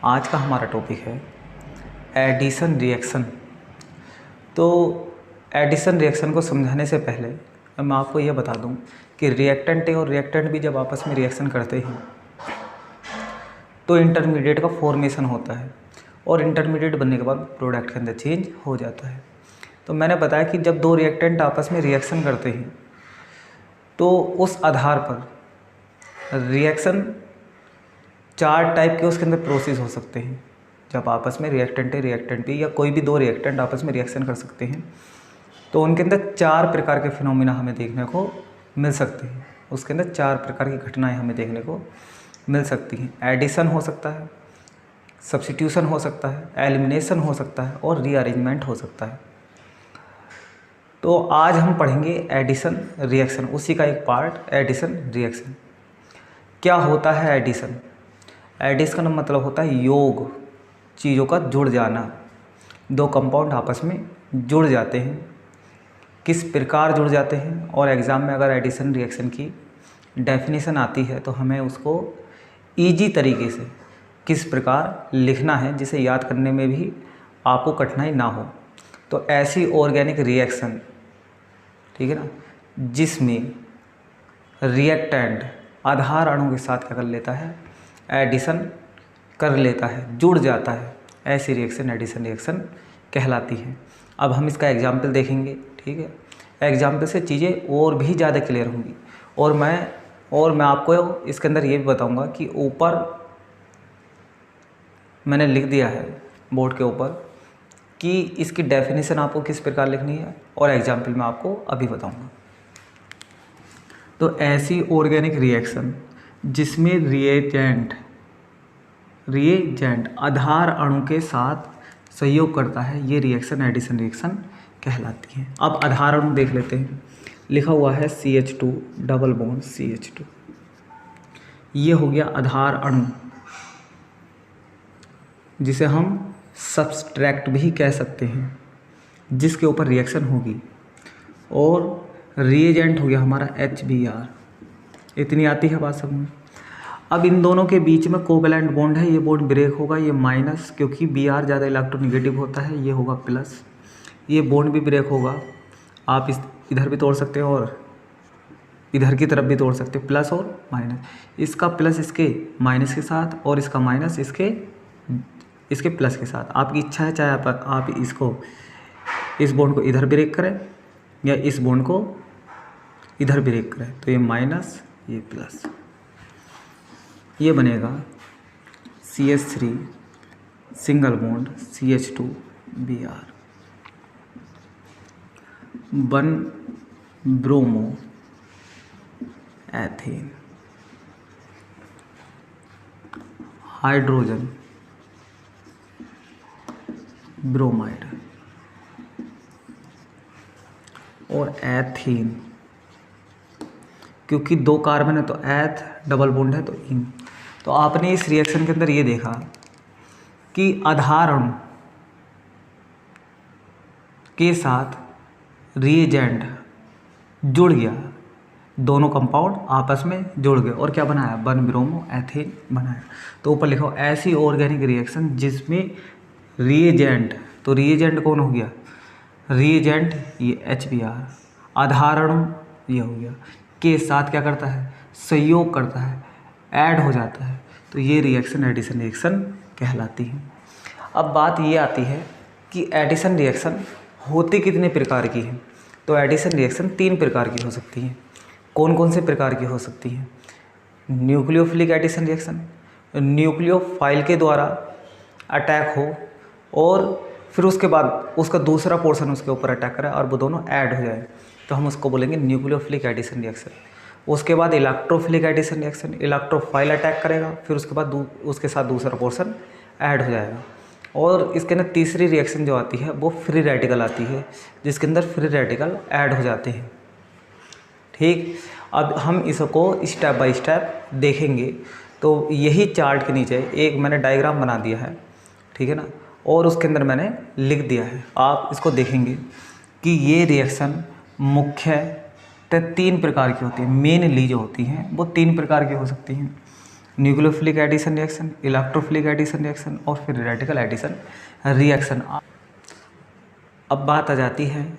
आज का हमारा टॉपिक है एडिशन रिएक्शन। तो एडिशन रिएक्शन को समझाने से पहले मैं आपको यह बता दूं कि रिएक्टेंट और रिएक्टेंट भी जब आपस में रिएक्शन करते हैं तो इंटरमीडिएट का फॉर्मेशन होता है और इंटरमीडिएट बनने के बाद प्रोडक्ट के अंदर चेंज हो जाता है। तो मैंने बताया कि जब दो रिएक्टेंट आपस में रिएक्शन करते हैं तो उस आधार पर रिएक्शन 4 टाइप के उसके अंदर प्रोसेस हो सकते हैं। जब आपस में रिएक्टेंट भी या कोई भी दो रिएक्टेंट आपस में रिएक्शन कर सकते हैं तो उनके अंदर 4 प्रकार के फिनोमिना हमें देखने को मिल सकते हैं। उसके अंदर 4 प्रकार की घटनाएं हमें देखने को मिल सकती हैं। एडिशन हो सकता है, सब्स्टिट्यूशन हो सकता है, एलिमिनेशन हो सकता है और रीअरेंजमेंट हो सकता है। तो आज हम पढ़ेंगे एडिशन रिएक्शन, उसी का एक पार्ट एडिशन रिएक्शन। क्या होता है एडिशन? एडिशन का मतलब होता है योग, चीज़ों का जुड़ जाना। दो कंपाउंड आपस में जुड़ जाते हैं, किस प्रकार जुड़ जाते हैं, और एग्ज़ाम में अगर एडिशन रिएक्शन की डेफिनेशन आती है तो हमें उसको इजी तरीके से किस प्रकार लिखना है जिसे याद करने में भी आपको कठिनाई ना हो। तो ऐसी ऑर्गेनिक रिएक्शन, ठीक है ना, जिसमें रिएक्टेंट आधार अणु के साथ क्या कर लेता है, एडिशन कर लेता है, जुड़ जाता है, ऐसी रिएक्शन एडिशन रिएक्शन कहलाती है। अब हम इसका एग्जाम्पल देखेंगे, ठीक है। एग्जाम्पल से चीज़ें और भी ज़्यादा क्लियर होंगी और मैं आपको इसके अंदर ये भी बताऊंगा कि ऊपर मैंने लिख दिया है बोर्ड के ऊपर कि इसकी डेफिनेशन आपको किस प्रकार लिखनी है और एग्जाम्पल मैं आपको अभी बताऊंगा। तो ऐसी ऑर्गेनिक रिएक्शन जिसमें रिएजेंट आधार अणु के साथ सहयोग करता है, ये रिएक्शन एडिशन रिएक्शन कहलाती है। अब आधार अणु देख लेते हैं। लिखा हुआ है CH2 डबल बॉन्ड CH2, ये हो गया आधार अणु, जिसे हम सब्सट्रैक्ट भी कह सकते हैं, जिसके ऊपर रिएक्शन होगी। और रिएजेंट हो गया हमारा HBr। इतनी आती है बात समझ में। अब इन दोनों के बीच में कोवैलेंट बॉन्ड है, ये बॉन्ड ब्रेक होगा, ये माइनस, क्योंकि Br ज़्यादा इलेक्ट्रोनेगेटिव होता है, ये होगा प्लस। ये बॉन्ड भी ब्रेक होगा, आप इधर भी तोड़ सकते हो और इधर की तरफ भी तोड़ सकते हो, प्लस और माइनस। इसका प्लस इसके माइनस के साथ और इसका माइनस इसके प्लस के साथ। आपकी इच्छा है, चाहे आप इस बॉन्ड को इधर ब्रेक करें या इस बॉन्ड को इधर ब्रेक करें। तो ये माइनस, ये प्लस, ये बनेगा CH3 single bond CH2 Br 1 bromo ethane hydrogen bromide और एथीन, क्योंकि 2 कार्बन है तो एथ, डबल बॉन्ड है तो इन। तो आपने इस रिएक्शन के अंदर ये देखा कि आधार अणु के साथ रिएजेंट जुड़ गया, दोनों कंपाउंड आपस में जुड़ गए और क्या बनाया, 1 ब्रोमो एथेन बनाया। तो ऊपर लिखो ऐसी ऑर्गेनिक रिएक्शन जिसमें रिएजेंट, तो रिएजेंट कौन हो गया, रिएजेंट ये HBr, आधार अणु ये हो गया, के साथ क्या करता है, सहयोग करता है, ऐड हो जाता है। तो ये रिएक्शन एडिशन रिएक्शन कहलाती है। अब बात ये आती है कि एडिशन रिएक्शन होती कितने प्रकार की है। तो एडिशन रिएक्शन 3 प्रकार की हो सकती है। कौन कौन से प्रकार की हो सकती है? न्यूक्लियोफिलिक एडिशन रिएक्शन, न्यूक्लियोफाइल के द्वारा अटैक हो और फिर उसके बाद उसका दूसरा पोर्शन उसके ऊपर अटैक करे और वो दोनों ऐड हो जाए, तो हम उसको बोलेंगे न्यूक्लियोफिलिक एडिशन रिएक्शन। उसके बाद electrophilic addition reaction, electrophile attack करेगा, फिर उसके बाद उसके साथ दूसरा पोर्शन ऐड हो जाएगा। और इसके अंदर तीसरी रिएक्शन जो आती है वो फ्री रेडिकल आती है, जिसके अंदर फ्री रेडिकल ऐड हो जाते हैं। ठीक, अब हम इसको स्टेप बाय स्टेप देखेंगे। तो यही चार्ट के नीचे एक मैंने डायग्राम बना दिया है, ठीक है ना, और उसके अंदर मैंने लिख दिया है। आप इसको देखेंगे कि ये रिएक्शन मुख्यतः 3 प्रकार की होती है। मेनली जो होती हैं वो 3 प्रकार की हो सकती हैं। Nucleophilic addition reaction, electrophilic addition reaction और फिर रेडिकल एडिशन रिएक्शन। अब बात आ जाती है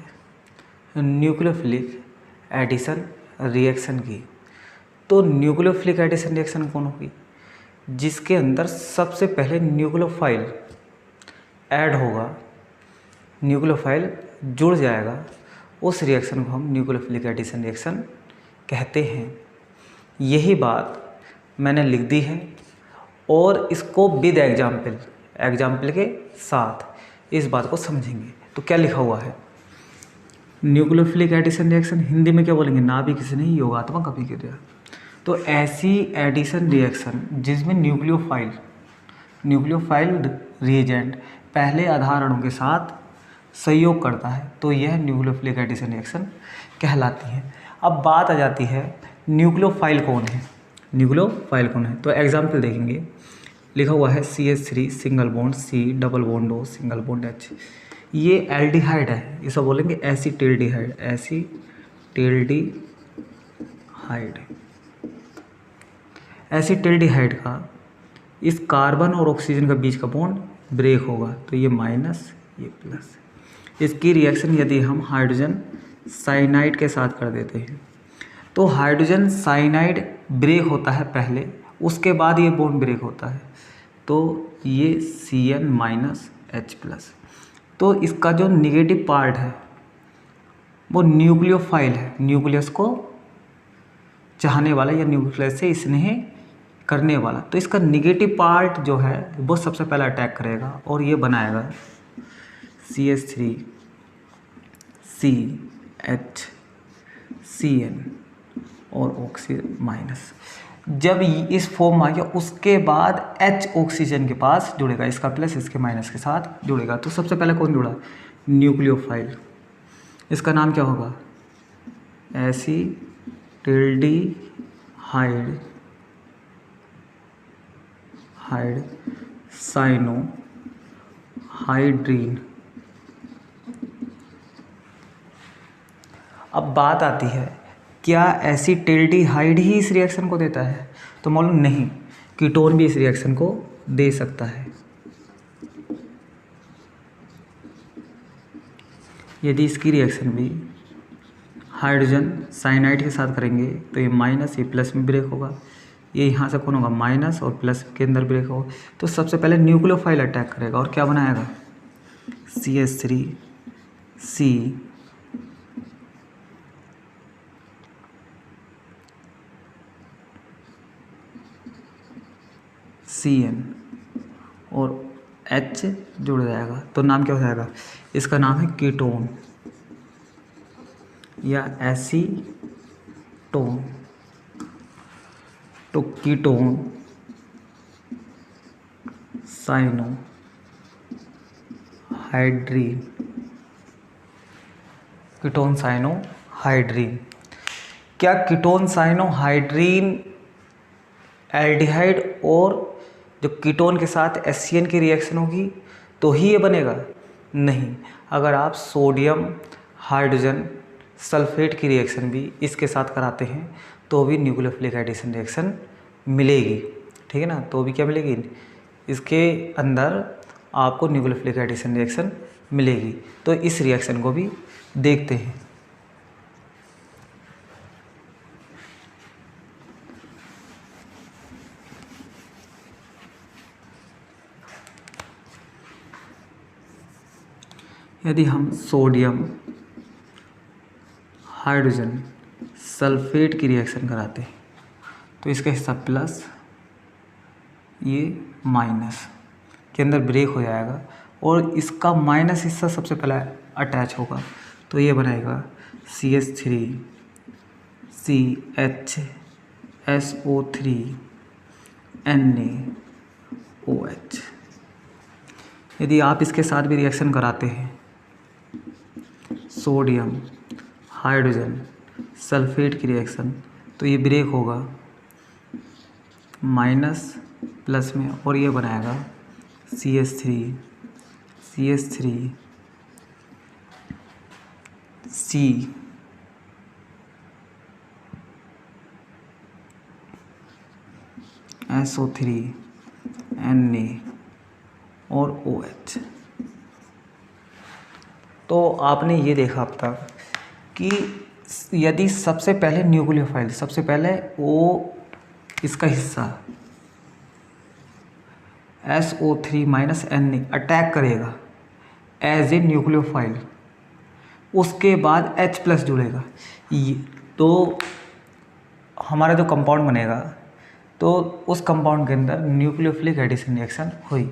न्यूक्लियोफिलिक एडिशन रिएक्शन की। तो न्यूक्लियोफिलिक एडिशन रिएक्शन कौन होगी? जिसके अंदर सबसे पहले न्यूक्लियोफाइल ऐड होगा, न्यूक्लियोफाइल जुड़ जाएगा, उस रिएक्शन को हम न्यूक्लियोफिलिक एडिशन रिएक्शन कहते हैं। यही बात मैंने लिख दी है और इसको विद एग्जाम्पल के साथ इस बात को समझेंगे। तो क्या लिखा हुआ है? न्यूक्लियोफिलिक एडिशन रिएक्शन हिंदी में क्या बोलेंगे? ना भी किसी ने योगात्मक अभिक्रिया। तो ऐसी एडिशन रिएक्शन जिसमें न्यूक्लियोफाइल रिएजेंट पहले आधार अणु के साथ सहयोग करता है, तो यह न्यूक्लियोफिलिक एडिशन रिएक्शन कहलाती है। अब बात आ जाती है न्यूक्लियोफाइल कौन है? तो एग्जाम्पल देखेंगे। लिखा हुआ है CH3 single bond C double bond O single bond H। ये एल्डिहाइड है, इसे बोलेंगे एसिटिल्डिहाइड। एसिटिल्डिहाइड का इस कार्बन और ऑक्सीजन का बीच का बॉन्ड ब्रेक होगा, तो ये माइनस ये प्लस। इसकी रिएक्शन यदि हम हाइड्रोजन साइनाइड के साथ कर देते हैं, तो हाइड्रोजन साइनाइड ब्रेक होता है पहले, उसके बाद ये बॉन्ड ब्रेक होता है, तो ये Cn माइनस H प्लस। तो इसका जो निगेटिव पार्ट है वो न्यूक्लियोफाइल है, न्यूक्लियस को चाहने वाला या न्यूक्लियस से स्नेह करने वाला। तो इसका निगेटिव पार्ट जो है वो सबसे पहले अटैक करेगा और ये बनाएगा CH3 CH Cn और ऑक्सीजन माइनस। जब इस फॉर्म आ गया उसके बाद H ऑक्सीजन के पास जुड़ेगा, इसका प्लस इसके माइनस के साथ जुड़ेगा। तो सबसे पहले कौन जुड़ा? न्यूक्लियोफाइल। इसका नाम क्या होगा? एसिटिल्डिहाइड साइनोहाइड्रीन। अब बात आती है क्या एसिटिल्डिहाइड ही इस रिएक्शन को देता है? तो मालूम नहीं, कीटोन भी इस रिएक्शन को दे सकता है। यदि इसकी रिएक्शन भी हाइड्रोजन साइनाइड के साथ करेंगे तो ये माइनस ये प्लस में ब्रेक होगा, ये यहाँ से कौन होगा? माइनस और प्लस के अंदर ब्रेक होगा। तो सबसे पहले न्यूक्लियोफाइल अटैक करेगा और क्या बनाएगा? CH3 Cn और H जुड़ जाएगा, तो नाम क्या हो जाएगा? इसका नाम है कीटोन या एसीटोन। तो कीटोन साइनोहाइड्रीन। क्या कीटोन साइनोहाइड्रीन एल्डिहाइड और जो कीटोन के साथ HCN की रिएक्शन होगी तो ही ये बनेगा? नहीं। अगर आप सोडियम हाइड्रोजन सल्फेट की रिएक्शन भी इसके साथ कराते हैं तो भी न्यूक्लियोफिलिक एडिशन रिएक्शन मिलेगी, ठीक है ना? तो भी क्या मिलेगी? इसके अंदर आपको न्यूक्लियोफिलिक एडिशन रिएक्शन मिलेगी। तो इस रिएक्शन को भी देखते हैं। यदि हम सोडियम हाइड्रोजन सल्फेट की रिएक्शन कराते हैं तो इसका हिस्सा प्लस ये माइनस के अंदर ब्रेक हो जाएगा और इसका माइनस हिस्सा सबसे पहले अटैच होगा, तो ये बनाएगा CH3 CHSO3 NaOH। यदि आप इसके साथ भी रिएक्शन कराते हैं सोडियम हाइड्रोजन सल्फेट की रिएक्शन, तो ये ब्रेक होगा माइनस प्लस में और ये बनाएगा CH3 SO3 Na और OH। तो आपने ये देखा अब तक कि यदि सबसे पहले न्यूक्लियोफाइल, सबसे पहले वो इसका हिस्सा SO3 Na अटैक करेगा एज ए न्यूक्लियोफाइल, उसके बाद H+ जुड़ेगा, ये तो हमारा जो कंपाउंड बनेगा, तो उस कंपाउंड के अंदर न्यूक्लियोफिलिक एडिशन रिएक्शन हुई।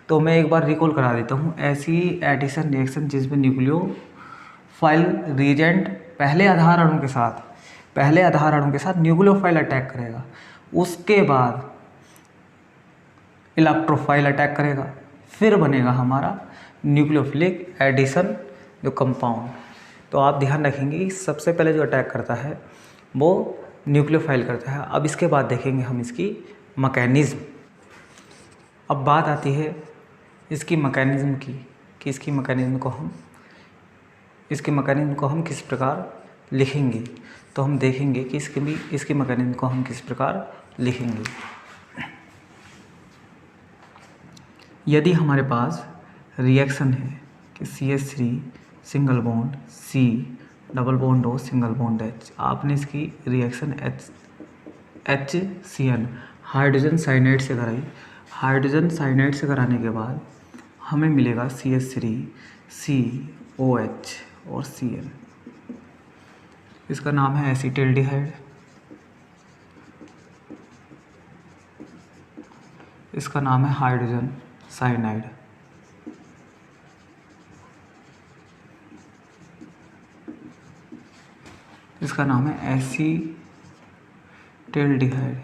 तो मैं एक बार रिकॉल करा देता हूँ, ऐसी एडिशन रिएक्शन जिसमें न्यूक्लियोफाइल रिएजेंट पहले आधार अणु के साथ न्यूक्लियोफाइल अटैक करेगा, उसके बाद इलेक्ट्रोफाइल अटैक करेगा, फिर बनेगा हमारा न्यूक्लियोफिलिक एडिशन जो कंपाउंड। तो आप ध्यान रखेंगे कि सबसे पहले जो अटैक करता है वो न्यूक्लियोफाइल करता है। अब इसके बाद देखेंगे हम इसकी मैकेनिज़्म। अब बात आती है इसकी मैकेनिज़्म की, कि इसकी मैकेनिज़्म को हम किस प्रकार लिखेंगे। तो हम देखेंगे कि इसकी मैकेनिज़्म को हम किस प्रकार लिखेंगे। यदि हमारे पास रिएक्शन है कि CH3 single bond C double bond O single bond H, आपने इसकी रिएक्शन HCN हाइड्रोजन साइनाइड से कराई। हाइड्रोजन साइनाइड से कराने के बाद हमें मिलेगा CH3 COH और Cl। इसका नाम है एसिटिल्डिहाइड, इसका नाम है हाइड्रोजन साइनाइड। इसका नाम है एसिटिल्डिहाइड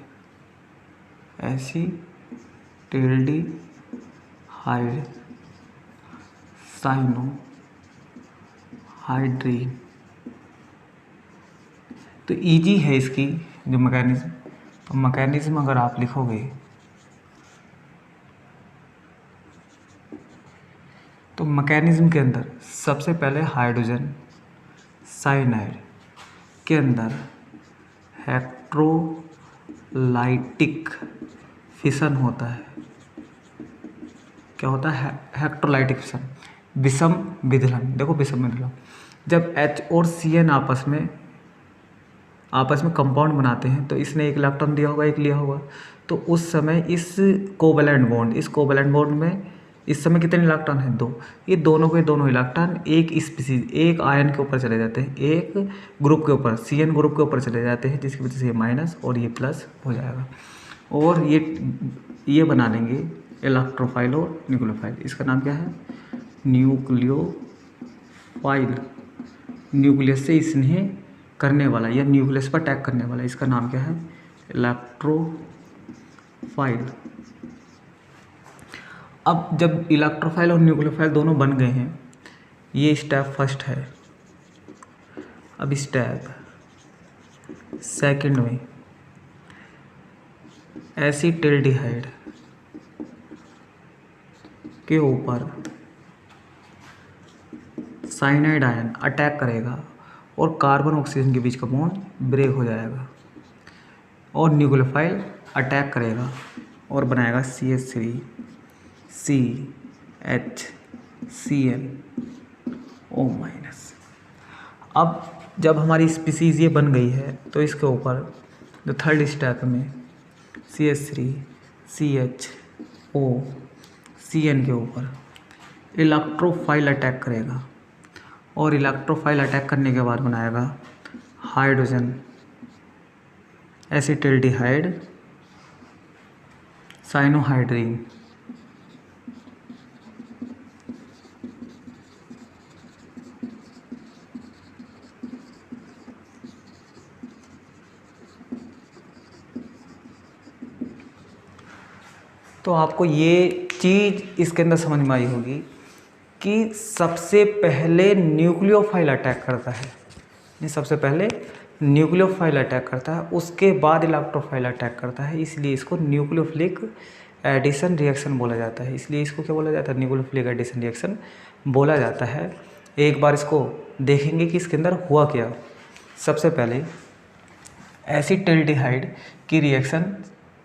साइनोहाइड्रीन। तो इजी है इसकी जो मैकेनिज्म। तो मैकेनिज्म अगर आप लिखोगे तो मैकेनिज्म के अंदर सबसे पहले हाइड्रोजन साइनाइड के अंदर हेक्ट्रोलाइटिक फिशन होता है। क्या होता है? हेक्ट्रोलाइटिक फिशन, विषम विदलन। देखो विषम विदलन, जब H और Cn आपस में कंपाउंड बनाते हैं, तो इसने एक इलेक्ट्रॉन दिया होगा, एक लिया होगा, तो उस समय इस कोवैलेंट बॉन्ड में इस समय कितने इलेक्ट्रॉन हैं? 2। ये दोनों के दोनों इलेक्ट्रॉन एक आयन के ऊपर चले जाते हैं, एक ग्रुप के ऊपर, Cn ग्रुप के ऊपर चले जाते हैं, जिसकी वजह से ये माइनस और ये प्लस हो जाएगा, और ये बना लेंगे इलेक्ट्रोफाइल और न्यूक्लियोफाइल। इसका नाम क्या है? न्यूक्लियोफाइल, न्यूक्लियस से स्नेह करने वाला या न्यूक्लियस पर अटैक करने वाला। इसका नाम क्या है? इलेक्ट्रोफाइल। अब जब इलेक्ट्रोफाइल और न्यूक्लियोफाइल दोनों बन गए हैं, ये स्टेप फर्स्ट है। अब स्टेप सेकंड में एसिटिल्डिहाइड के ऊपर साइनाइड आयन अटैक करेगा और कार्बन ऑक्सीजन के बीच का बॉन्ड ब्रेक हो जाएगा, और न्यूक्लियोफाइल अटैक करेगा और बनाएगा CH3 CHClO-। अब जब हमारी स्पीसीज़ ये बन गई है, तो इसके ऊपर जो थर्ड स्टेप में CH3 CHOCN के ऊपर इलेक्ट्रोफाइल अटैक करेगा, और इलेक्ट्रोफाइल अटैक करने के बाद बनाएगा हाइड्रोजन एसिटिल्डिहाइड साइनोहाइड्रीन। तो आपको ये चीज़ इसके अंदर समझ में आई होगी कि सबसे पहले न्यूक्लियोफाइल अटैक करता है, ये सबसे पहले न्यूक्लियोफाइल अटैक करता है, उसके बाद इलेक्ट्रोफाइल अटैक करता है। इसलिए इसको न्यूक्लियोफिलिक एडिशन रिएक्शन बोला जाता है। इसलिए इसको क्या बोला जाता है? न्यूक्लियोफिलिक एडिशन रिएक्शन बोला जाता है। एक बार इसको देखेंगे कि इसके अंदर हुआ क्या। सबसे पहले एसिटिल्डिहाइड की रिएक्शन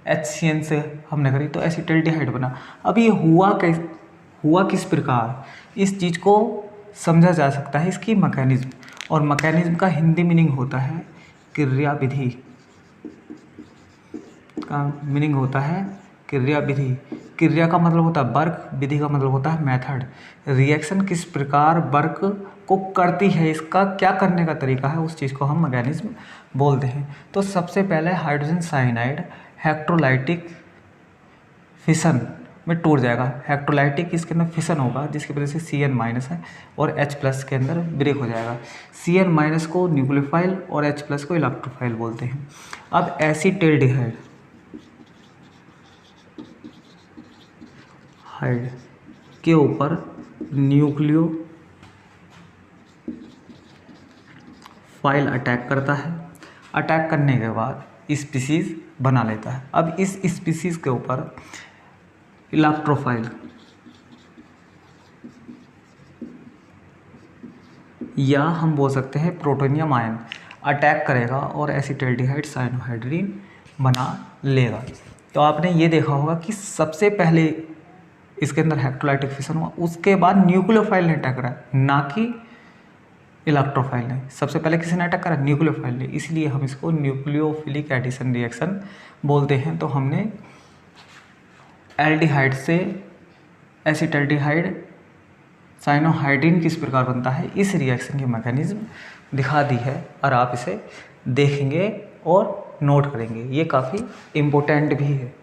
HCN से हमने करी तो एसिटल्डिहाइड बना। अब ये हुआ किस प्रकार, इस चीज़ को समझा जा सकता है इसकी मैकेनिज्म, और मैकेनिज्म का हिंदी मीनिंग होता है क्रियाविधि, का मीनिंग होता है क्रियाविधि। क्रिया का मतलब होता है वर्क, विधि का मतलब होता है मेथड। रिएक्शन किस प्रकार वर्क को करती है, इसका क्या करने का तरीका है, उस चीज़ को हम मैकेनिज्म बोलते हैं। तो सबसे पहले हाइड्रोजन साइनाइड इलेक्ट्रोलाइटिक फिशन में टूट जाएगा। इलेक्ट्रोलाइटिक इसके अंदर फिशन होगा जिसकी वजह से Cn- है और H+ के अंदर ब्रेक हो जाएगा। Cn- को न्यूक्लियोफाइल और H+ को इलेक्ट्रोफाइल बोलते हैं। अब एसिटल्डिहाइड के ऊपर न्यूक्लियोफाइल अटैक करता है। अटैक करने के बाद स्पीसीज बना लेता है। अब इस स्पीसीज के ऊपर इलेक्ट्रोफाइल या हम बोल सकते हैं प्रोटोनियम आयन अटैक करेगा और एसिटल्डिहाइड साइनोहाइड्रीन बना लेगा। तो आपने ये देखा होगा कि सबसे पहले इसके अंदर इलेक्ट्रोलाइटिक फिशन हुआ, उसके बाद न्यूक्लियोफाइल ने अटैक करा, ना कि इलेक्ट्रोफाइल ने। सबसे पहले किसी ने अटैक करा, न्यूक्लियोफाइल ने, इसलिए हम इसको न्यूक्लियोफिलिक एडिशन रिएक्शन बोलते हैं। तो हमने एल्डिहाइड से एसिटल्डिहाइड साइनोहाइड्रीन किस प्रकार बनता है, इस रिएक्शन की मैकेनिज्म दिखा दी है, और आप इसे देखेंगे और नोट करेंगे। ये काफ़ी इम्पोर्टेंट भी है।